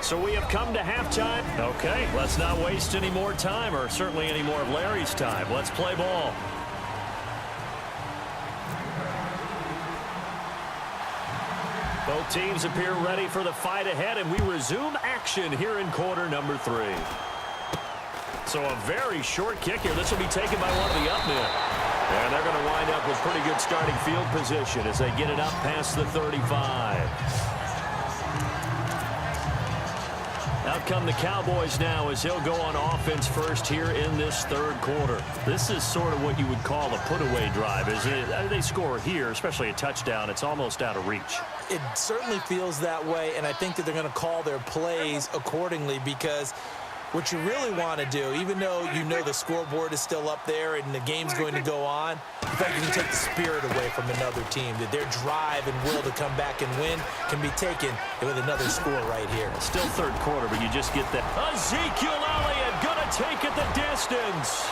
So we have come to halftime. Okay, let's not waste any more time, or certainly any more of Larry's time. Let's play ball. Both teams appear ready for the fight ahead, and we resume action here in quarter number 3. So a very short kick here. This will be taken by one of the up men. And they're going to wind up with pretty good starting field position as they get it up past the 35. Out come the Cowboys now as he'll go on offense first here in this third quarter. This is sort of what you would call a put-away drive. They score here, especially a touchdown, it's almost out of reach. It certainly feels that way, and I think that they're going to call their plays accordingly, because what you really want to do, even though you know the scoreboard is still up there and the game's going to go on, in fact, you can take the spirit away from another team, that their drive and will to come back and win can be taken with another score right here. Still third quarter, but you just get that. Ezekiel Elliott gonna take it the distance.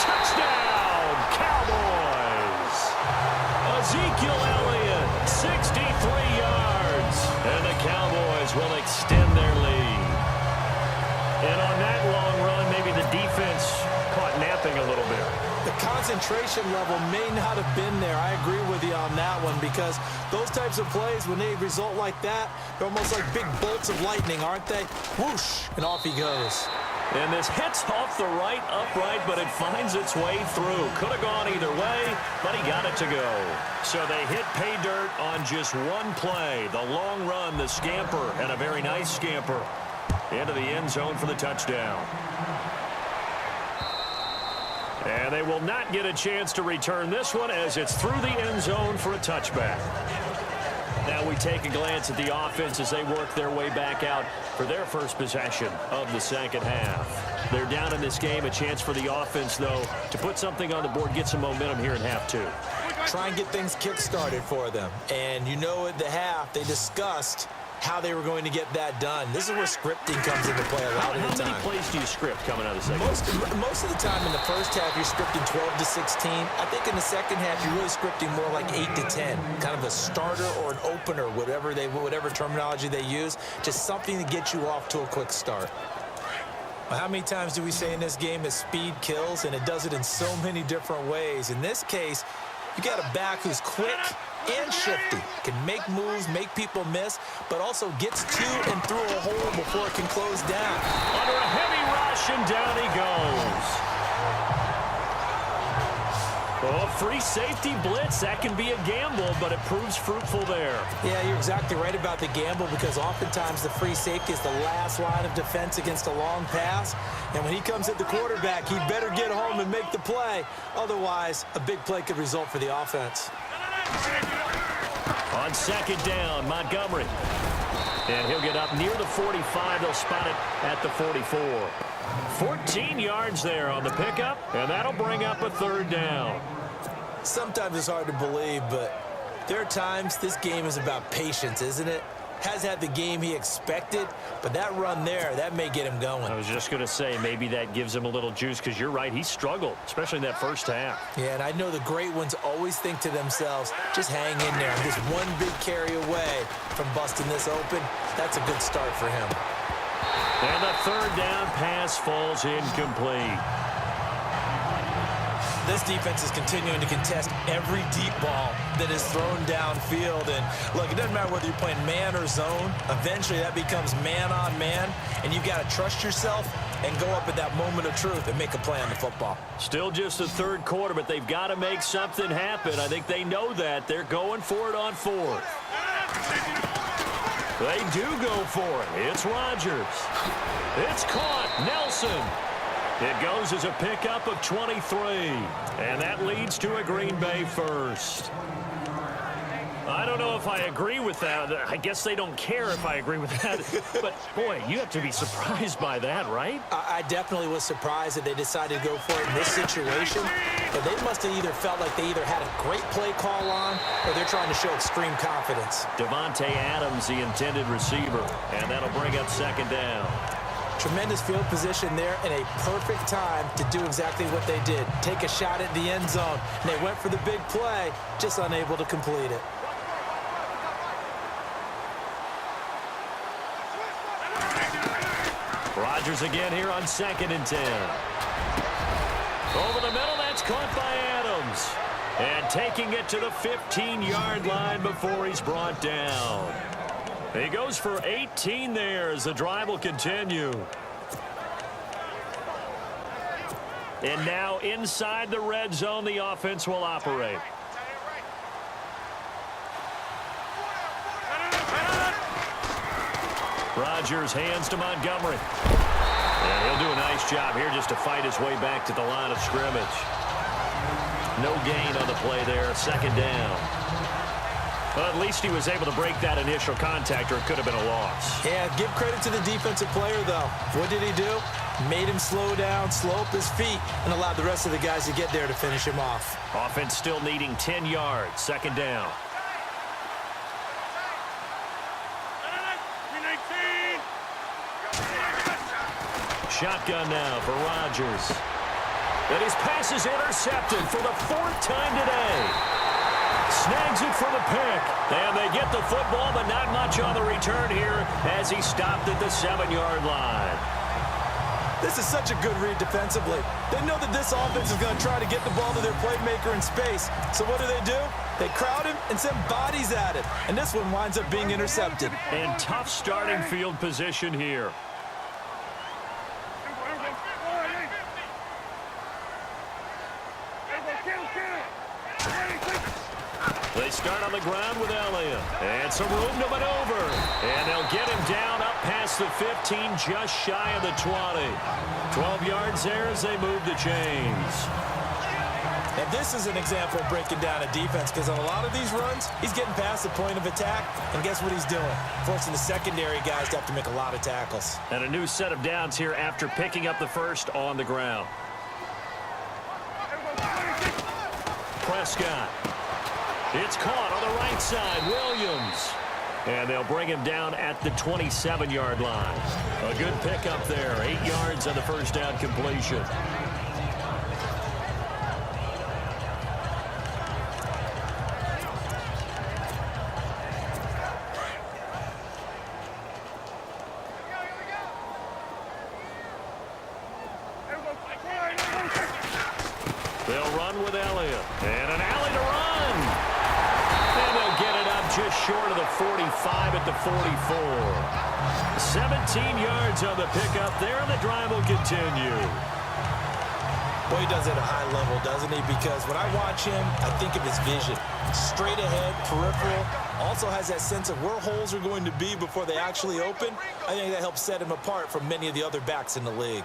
Touchdown, Cowboys. Ezekiel Elliott, 63 yards. And the Cowboys will extend their lead. And on that long run, maybe the defense caught napping a little bit. The concentration level may not have been there. I agree with you on that one, because those types of plays, when they result like that, they're almost like big bolts of lightning, aren't they? Whoosh, and off he goes. And this hits off the right upright, but it finds its way through. Could have gone either way, but he got it to go. So they hit pay dirt on just one play. The long run, the scamper, and a very nice scamper into the end zone for the touchdown. And they will not get a chance to return this one as it's through the end zone for a touchback. Now we take a glance at the offense as they work their way back out for their first possession of the second half. They're down in this game. A chance for the offense, though, to put something on the board, get some momentum here in half 2. Try and get things kick-started for them. And you know at the half, they discussed how they were going to get that done. This is where scripting comes into play a lot of the time. How many plays do you script coming out of the second? Most of the time in the first half, you're scripting 12 to 16. I think in the second half, you're really scripting more like 8 to 10. Kind of a starter or an opener, whatever terminology they use. Just something to get you off to a quick start. Well, how many times do we say in this game that speed kills? And it does it in so many different ways. In this case, you got a back who's quick and shifty, can make moves, make people miss, but also gets to and through a hole before it can close down. Under a heavy rush, and down he goes. Oh, free safety blitz, that can be a gamble, but it proves fruitful there. Yeah, you're exactly right about the gamble, because oftentimes the free safety is the last line of defense against a long pass, and when he comes at the quarterback, he better get home and make the play. Otherwise, a big play could result for the offense. On second down, Montgomery. And he'll get up near the 45. They'll spot it at the 44. 14 yards there on the pickup, and that'll bring up a third down. Sometimes it's hard to believe, but there are times this game is about patience, isn't it? Has had the game he expected, but that run there, that may get him going. I was just going to say, maybe that gives him a little juice, because you're right, he struggled, especially in that first half. Yeah, and I know the great ones always think to themselves, just hang in there. I'm just one big carry away from busting this open. That's a good start for him. And the third down pass falls incomplete. This defense is continuing to contest every deep ball that is thrown downfield. And look, it doesn't matter whether you're playing man or zone. Eventually that becomes man on man, and you've got to trust yourself and go up at that moment of truth and make a play on the football. Still just the third quarter, but they've got to make something happen. I think they know that. They're going for it on fourth. They do go for it. It's Rodgers. It's caught. Nelson. It goes as a pickup of 23. And that leads to a Green Bay first. I don't know if I agree with that. I guess they don't care if I agree with that. But, boy, you have to be surprised by that, right? I definitely was surprised that they decided to go for it in this situation. But they must have either felt like they either had a great play call on, or they're trying to show extreme confidence. Devontae Adams, the intended receiver. And that'll bring up second down. Tremendous field position there, and a perfect time to do exactly what they did. Take a shot at the end zone. And they went for the big play, just unable to complete it. Rodgers again here on 2nd and 10. Over the middle, that's caught by Adams. And taking it to the 15-yard line before he's brought down. He goes for 18 there as the drive will continue. And now inside the red zone, the offense will operate. Rodgers hands to Montgomery. And he'll do a nice job here just to fight his way back to the line of scrimmage. No gain on the play there, 2nd down. Well, at least he was able to break that initial contact, or it could have been a loss. Yeah, give credit to the defensive player, though. What did he do? Made him slow down, slow up his feet, and allowed the rest of the guys to get there to finish him off. Offense still needing 10 yards, 2nd down. Shotgun now for Rodgers. And his pass is intercepted for the 4th time today. Snags it for the pick. And they get the football, but not much on the return here as he stopped at the 7-yard line. This is such a good read defensively. They know that this offense is going to try to get the ball to their playmaker in space. So what do? They crowd him and send bodies at it. And this one winds up being intercepted. And tough starting field position here. They start on the ground with Elliott. And some room to maneuver. And they'll get him down up past the 15, just shy of the 20. 12 yards there as they move the chains. And this is an example of breaking down a defense, because on a lot of these runs, he's getting past the point of attack. And guess what he's doing? Forcing the secondary guys to have to make a lot of tackles. And a new set of downs here after picking up the first on the ground. Prescott. It's caught on the right side. Williams. And they'll bring him down at the 27-yard line. A good pickup there. 8 yards on the first down completion. They'll run with Elliott. And an alley to run. And they'll get it up just short of the 45 at the 44. 17 yards on the pickup there, and the drive will continue. Boy, he does it at a high level, doesn't he? Because when I watch him, I think of his vision. Straight ahead, peripheral. Also has that sense of where holes are going to be before they actually open. I think that helps set him apart from many of the other backs in the league.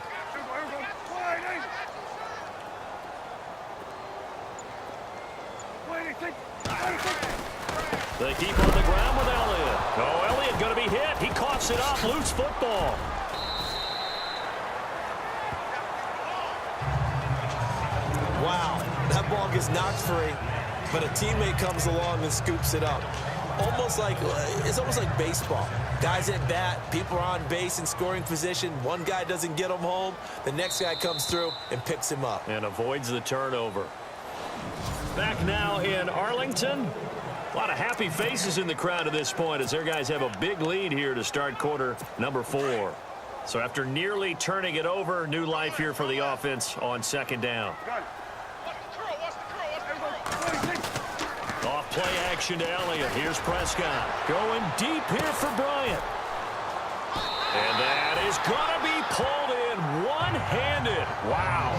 They keep on the ground with Elliott. Oh, Elliott going to be hit. He coughs it up. Loose football. Wow, that ball gets knocked free, but a teammate comes along and scoops it up. It's almost like baseball. Guys at bat, people are on base in scoring position. One guy doesn't get him home. The next guy comes through and picks him up. And avoids the turnover. Back now in Arlington. A lot of happy faces in the crowd at this point as their guys have a big lead here to start quarter number 4. So after nearly turning it over, new life here for the offense on 2nd down. Off play action to Elliott. Here's Prescott. Going deep here for Bryant. And that is going to be pulled in one-handed. Wow.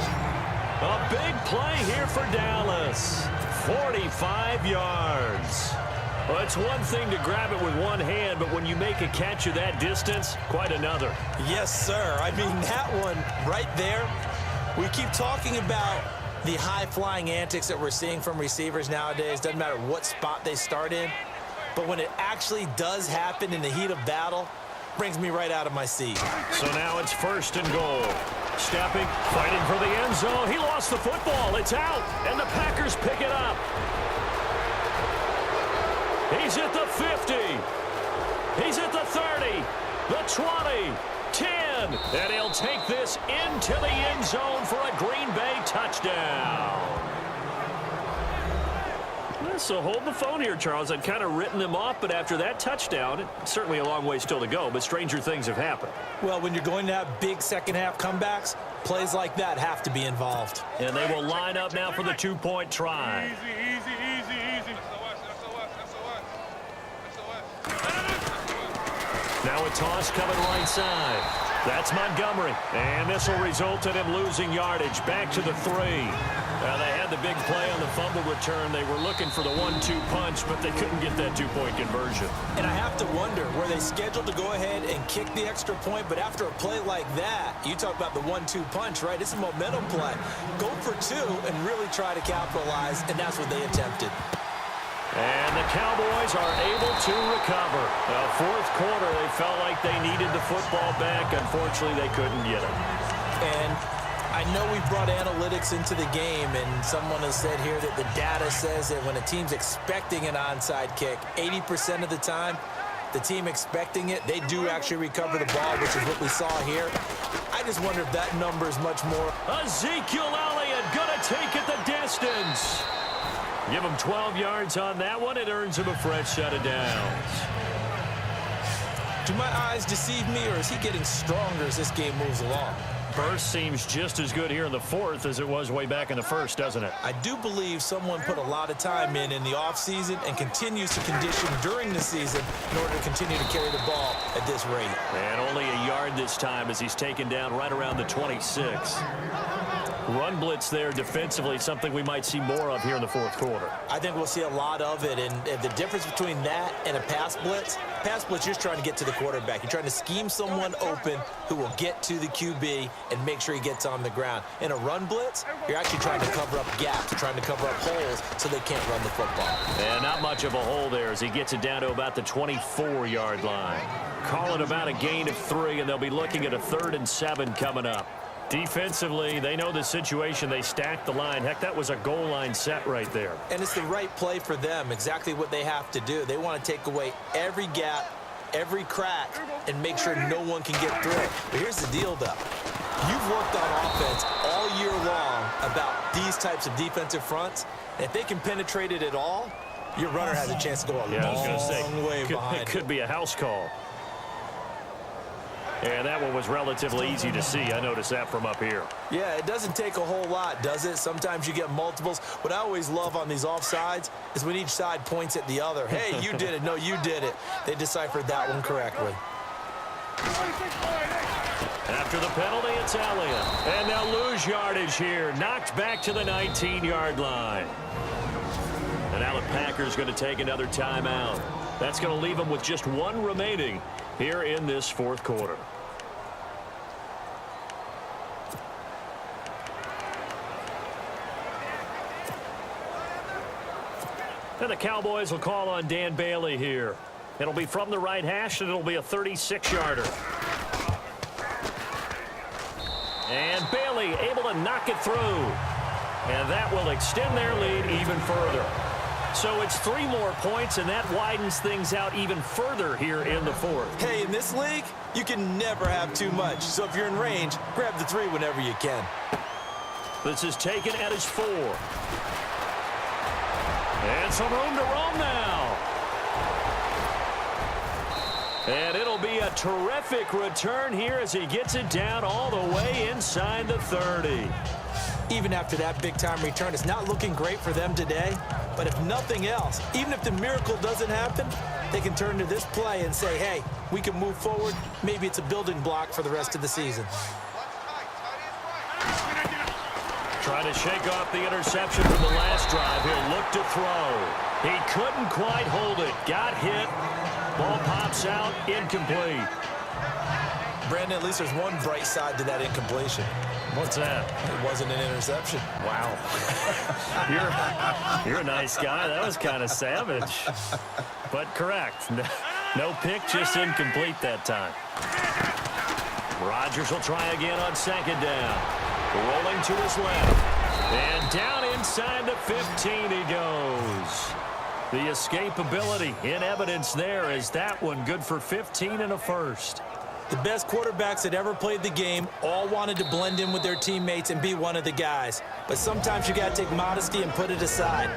A big play here for Dallas. 45 yards. Well, it's one thing to grab it with one hand, but when you make a catch of that distance, quite another. Yes, sir. I mean, that one right there, we keep talking about the high-flying antics that we're seeing from receivers nowadays. Doesn't matter what spot they start in. But when it actually does happen in the heat of battle, brings me right out of my seat. So now it's 1st and goal. Stepping, fighting for the end zone. He lost the football. It's out, and the Packers pick it up. He's at the 50. He's at the 30, the 20, 10. And he'll take this into the end zone for a Green Bay touchdown. so hold the phone here, Charles. I'd kind of written them off, but after that touchdown, it's certainly a long way still to go, but stranger things have happened. Well, when you're going to have big second-half comebacks, plays like that have to be involved. And they will line up now for the two-point try. Easy. Now a toss coming right side. That's Montgomery. And this will result in him losing yardage. Back to the 3. Now they had the big play on the fumble return. They were looking for the 1-2 punch, but they couldn't get that two-point conversion. And I have to wonder, were they scheduled to go ahead and kick the extra point? But after a play like that, you talk about the 1-2 punch, right? It's a momentum play. Go for 2 and really try to capitalize, and that's what they attempted. And the Cowboys are able to recover. The fourth quarter, they felt like they needed the football back. Unfortunately, they couldn't get it. And I know we brought analytics into the game, and someone has said here that the data says that when a team's expecting an onside kick, 80% of the time, the team expecting it, they do actually recover the ball, which is what we saw here. I just wonder if that number is much more. Ezekiel Elliott going to take it the distance. Give him 12 yards on that one. It earns him a fresh set of downs. Do my eyes deceive me, or is he getting stronger as this game moves along? Burst seems just as good here in the fourth as it was way back in the first, doesn't it? I do believe someone put a lot of time in the offseason and continues to condition during the season in order to continue to carry the ball at this rate. And only a yard this time as he's taken down right around the 26. Run blitz there defensively, something we might see more of here in the fourth quarter. I think we'll see a lot of it, and the difference between that and a pass blitz, you're just trying to get to the quarterback. You're trying to scheme someone open who will get to the QB and make sure he gets on the ground. In a run blitz, you're actually trying to cover up gaps, trying to cover up holes so they can't run the football. And not much of a hole there as he gets it down to about the 24-yard line. Call it about a gain of 3, and they'll be looking at a 3rd and 7 coming up. Defensively, they know the situation. They stacked the line. Heck, that was a goal line set right there. And it's the right play for them, exactly what they have to do. They want to take away every gap, every crack, and make sure no one can get through it. But here's the deal, though. You've worked on offense all year long about these types of defensive fronts. And if they can penetrate it at all, your runner has a chance to go a long way behind. It could be a house call. And that one was relatively easy to see. I noticed that from up here. Yeah, it doesn't take a whole lot, does it? Sometimes you get multiples. What I always love on these offsides is when each side points at the other. Hey, you did it. No, you did it. They deciphered that one correctly. After the penalty, it's Elliott. And they'll lose yardage here. Knocked back to the 19-yard line. And now the Packers going to take another timeout. That's going to leave them with just 1 remaining here in this fourth quarter. And the Cowboys will call on Dan Bailey here. It'll be from the right hash, and it'll be a 36-yarder. And Bailey able to knock it through. And that will extend their lead even further. So it's 3 more points, and that widens things out even further here in the fourth. Hey, in this league, you can never have too much. So if you're in range, grab the 3 whenever you can. This is taken at his 4. And some room to roam now. And it'll be a terrific return here as he gets it down all the way inside the 30. Even after that big-time return, it's not looking great for them today. But if nothing else, even if the miracle doesn't happen, they can turn to this play and say, hey, we can move forward. Maybe it's a building block for the rest of the season. Trying to shake off the interception from the last drive. He'll look to throw. He couldn't quite hold it. Got hit. Ball pops out. Incomplete. Brandon, at least there's one bright side to that incompletion. What's that? It wasn't an interception. Wow. You're a nice guy. That was kind of savage. But correct. No pick, just incomplete that time. Rodgers will try again on 2nd down. Rolling to his left. And down inside the 15 he goes. The escapability in evidence there as that one good for 15 and a first. The best quarterbacks that ever played the game all wanted to blend in with their teammates and be one of the guys. But sometimes you got to take modesty and put it aside.